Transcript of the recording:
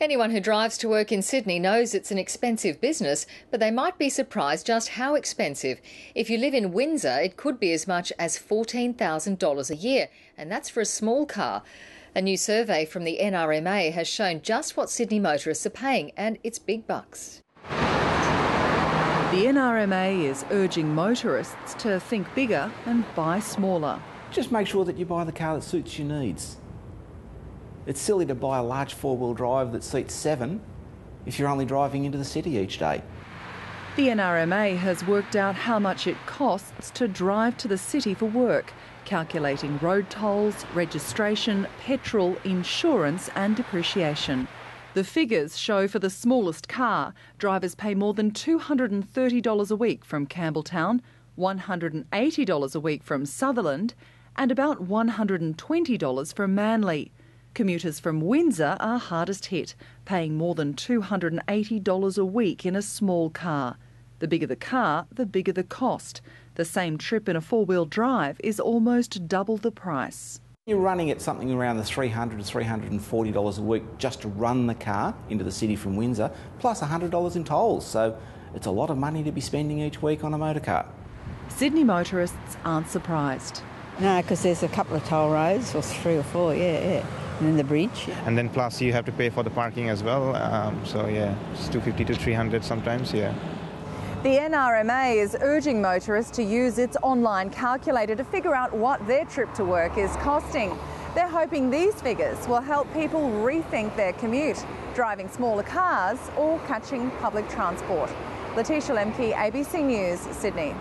Anyone who drives to work in Sydney knows it's an expensive business, but they might be surprised just how expensive. If you live in Windsor, it could be as much as $14,000 a year, and that's for a small car. A new survey from the NRMA has shown just what Sydney motorists are paying, and it's big bucks. The NRMA is urging motorists to think bigger and buy smaller. Just make sure that you buy the car that suits your needs. It's silly to buy a large four-wheel drive that seats 7 if you're only driving into the city each day. The NRMA has worked out how much it costs to drive to the city for work, calculating road tolls, registration, petrol, insurance and depreciation. The figures show for the smallest car, drivers pay more than $230 a week from Campbelltown, $180 a week from Sutherland and about $120 from Manly. Commuters from Windsor are hardest hit, paying more than $280 a week in a small car. The bigger the car, the bigger the cost. The same trip in a four-wheel drive is almost double the price. You're running at something around the $300 to $340 a week just to run the car into the city from Windsor, plus $100 in tolls. So it's a lot of money to be spending each week on a motor car. Sydney motorists aren't surprised. No, because there's a couple of toll roads, or 3 or 4, yeah. And then the bridge. And then plus you have to pay for the parking as well. So yeah, it's $250 to $300 sometimes, yeah. The NRMA is urging motorists to use its online calculator to figure out what their trip to work is costing. They're hoping these figures will help people rethink their commute, driving smaller cars or catching public transport. Letitia Lemke, ABC News, Sydney.